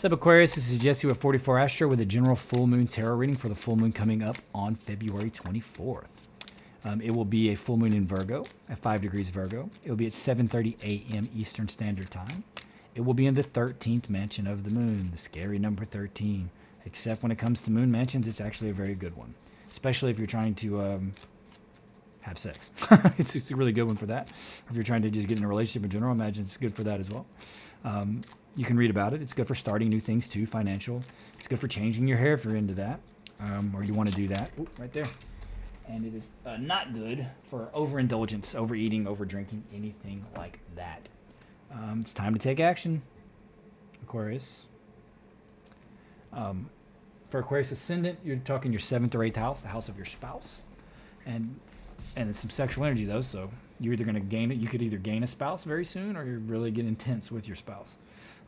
What's up, Aquarius? This is Jesse with 44 Astro with a general full moon tarot reading for the full moon coming up on February 24th. It will be a full moon in Virgo at 5 degrees Virgo. It will be at 7:30 a.m. Eastern Standard Time. It will be in the 13th mansion of the moon, the scary number 13. Except when it comes to moon mansions, it's actually a very good one, especially if you're trying to have sex. It's a really good one for that. If you're trying to just get in a relationship in general, I imagine it's good for that as well. You can read about it. It's good for starting new things too, financial. It's good for changing your hair if you're into that, or you want to do that. Ooh, right there. And it is not good for overindulgence, overeating, overdrinking, anything like that. It's time to take action, Aquarius. For Aquarius Ascendant, you're talking your 7th or 8th house, the house of your spouse. And it's some sexual energy, though, so you're either going to gain it. You could either gain a spouse very soon, or you really get intense with your spouse.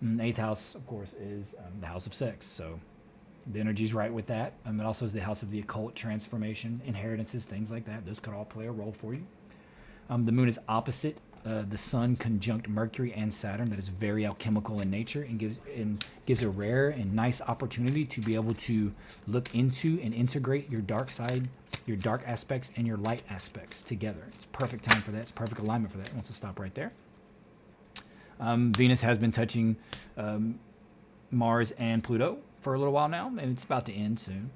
And the 8th house, of course, is the house of sex, so the energy's right with that. It also is the house of the occult, transformation, inheritances, things like that. Those could all play a role for you. The moon is opposite the sun conjunct Mercury and Saturn. That is very alchemical in nature and gives a rare and nice opportunity to be able to look into and integrate your dark side, your dark aspects, and your light aspects together. It's perfect time for that. It's perfect alignment for that. It wants to stop right there. Venus has been touching Mars and Pluto for a little while now, and it's about to end soon.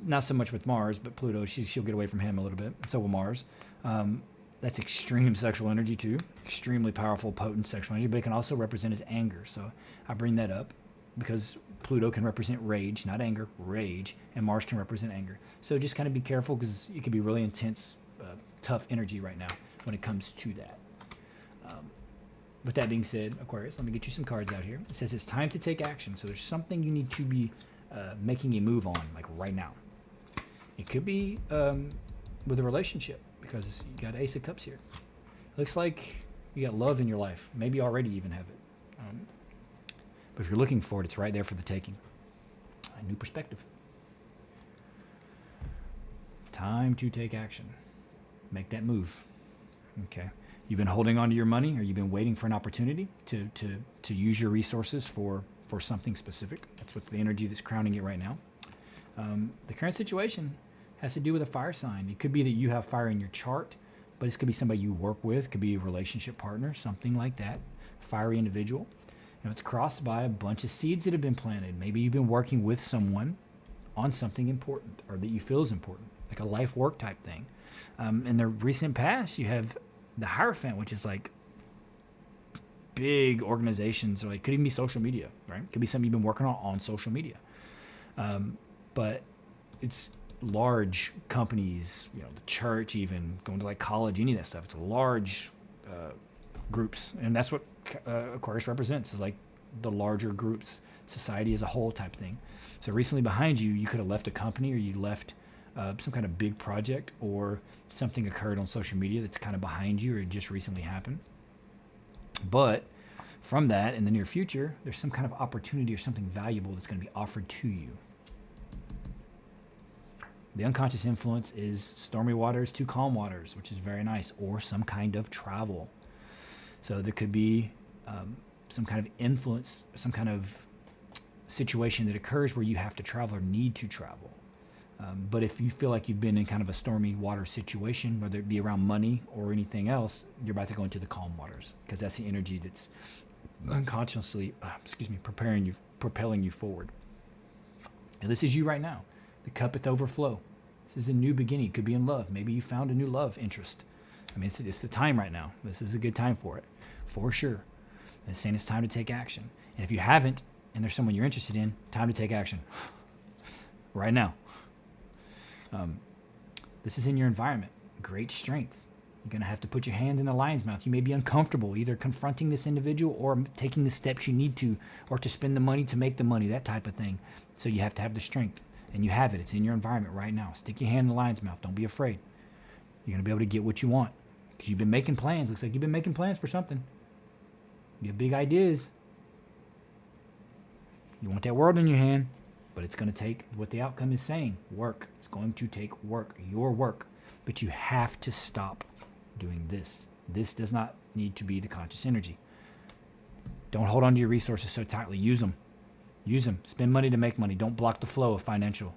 Not so much with Mars, but Pluto, she'll get away from him a little bit. So will Mars. That's extreme sexual energy too. Extremely powerful, potent sexual energy, but it can also represent as anger. So I bring that up because Pluto can represent rage, not anger, rage, and Mars can represent anger. So just kind of be careful because it can be really intense, tough energy right now when it comes to that. With that being said, Aquarius, let me get you some cards out here. It says it's time to take action. So there's something you need to be making a move on, like right now. It could be with a relationship because you got Ace of Cups here. Looks like you got love in your life. Maybe already even have it. But if you're looking for it, it's right there for the taking. A new perspective. Time to take action. Make that move. Okay. You've been holding on to your money, or you've been waiting for an opportunity to use your resources for something specific. That's what the energy that's crowning it right now. The current situation has to do with a fire sign. It could be that you have fire in your chart, but it could be somebody you work with, could be a relationship partner, something like that. Fiery individual. It's crossed by a bunch of seeds that have been planted. Maybe you've been working with someone on something important, or that you feel is important, like a life work type thing. In the recent past, you have the Hierophant, which is like big organizations, or it could even be social media, right? It could be something you've been working on social media. But it's large companies, the church, even going to like college, any of that stuff. It's large groups, and that's what Aquarius represents, is like the larger groups, society as a whole type thing. So recently behind you, you could have left a company, or you left some kind of big project, or something occurred on social media that's kind of behind you, or it just recently happened. But from that, in the near future, there's some kind of opportunity or something valuable that's going to be offered to you. The unconscious influence is stormy waters to calm waters, which is very nice, or some kind of travel. So there could be some kind of influence, some kind of situation that occurs where you have to travel or need to travel. But if you feel like you've been in kind of a stormy water situation, whether it be around money or anything else, you're about to go into the calm waters, because that's the energy that's unconsciously, propelling you forward. And this is you right now. The cupeth overflow. This is a new beginning. It could be in love. Maybe you found a new love interest. It's the time right now. This is a good time for it, for sure. And it's saying it's time to take action. And if you haven't, and there's someone you're interested in, time to take action. Right now. This is in your environment. Great strength. You're going to have to put your hand in the lion's mouth. You may be uncomfortable either confronting this individual or taking the steps you need to, or to spend the money to make the money, that type of thing. So you have to have the strength. And you have it. It's in your environment right now. Stick your hand in the lion's mouth. Don't be afraid. You're going to be able to get what you want. Because you've been making plans. Looks like you've been making plans for something. You have big ideas. You want that world in your hand. But it's going to take what the outcome is saying. Work. It's going to take work. Your work. But you have to stop doing this. This does not need to be the conscious energy. Don't hold on to your resources so tightly. Use them. Use them. Spend money to make money. Don't block the flow of financial.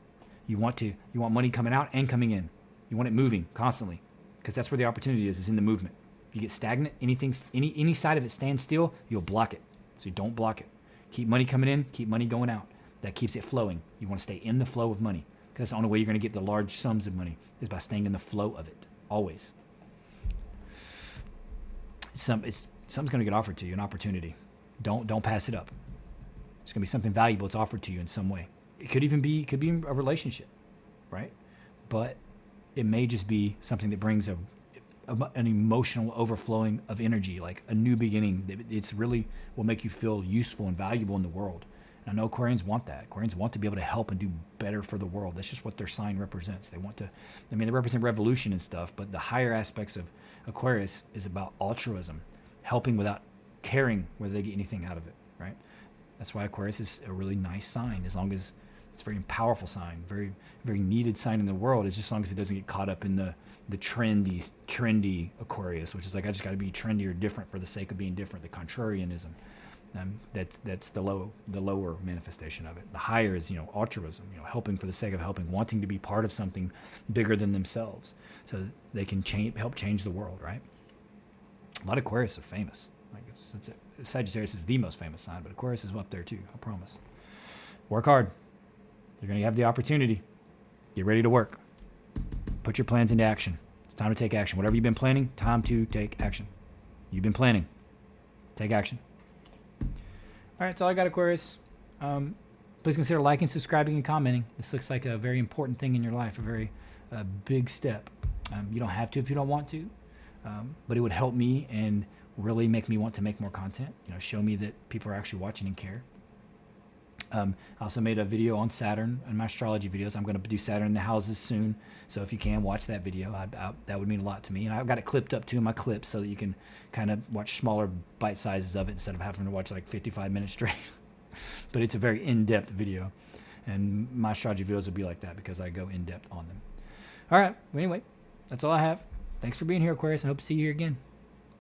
You want money coming out and coming in. You want it moving constantly, because that's where the opportunity is in the movement. If you get stagnant, any side of it stands still, you'll block it. So you don't block it. Keep money coming in, keep money going out. That keeps it flowing. You want to stay in the flow of money, because that's the only way you're going to get the large sums of money is by staying in the flow of it, always. Something's going to get offered to you, an opportunity. Don't pass it up. It's going to be something valuable. It's offered to you in some way. It could be a relationship, right? But it may just be something that brings an emotional overflowing of energy, like a new beginning. It's really will make you feel useful and valuable in the world. And I know Aquarians want that. Aquarians want to be able to help and do better for the world. That's just what their sign represents. They represent revolution and stuff, but the higher aspects of Aquarius is about altruism, helping without caring whether they get anything out of it, right? That's why Aquarius is a really nice sign, as long as it's a very powerful sign, very, very needed sign in the world. It's just as long as it doesn't get caught up in the trendy Aquarius, which is like, I just got to be trendy or different for the sake of being different, the contrarianism. That's the lower manifestation of it. The higher is, altruism, helping for the sake of helping, wanting to be part of something bigger than themselves, so they can help change the world, right? A lot of Aquarius are famous. I guess that's it. Sagittarius is the most famous sign, but Aquarius is up there too, I promise. Work hard. You're going to have the opportunity. Get ready to work. Put your plans into action. It's time to take action. Whatever you've been planning, time to take action. You've been planning. Take action. All right, that's all I got, Aquarius. Please consider liking, subscribing, and commenting. This looks like a very important thing in your life, a very big step. You don't have to if you don't want to, but it would help me and really make me want to make more content. Show me that people are actually watching and care. I also made a video on Saturn and my astrology videos. I'm going to do Saturn in the houses soon, so if you can watch that video, that would mean a lot to me. And I've got it clipped up too in my clips so that you can kind of watch smaller bite sizes of it instead of having to watch like 55 minutes straight. But it's a very in-depth video, and my astrology videos will be like that because I go in-depth on them. All right, well, anyway, that's all I have. Thanks for being here, Aquarius. I hope to see you here again.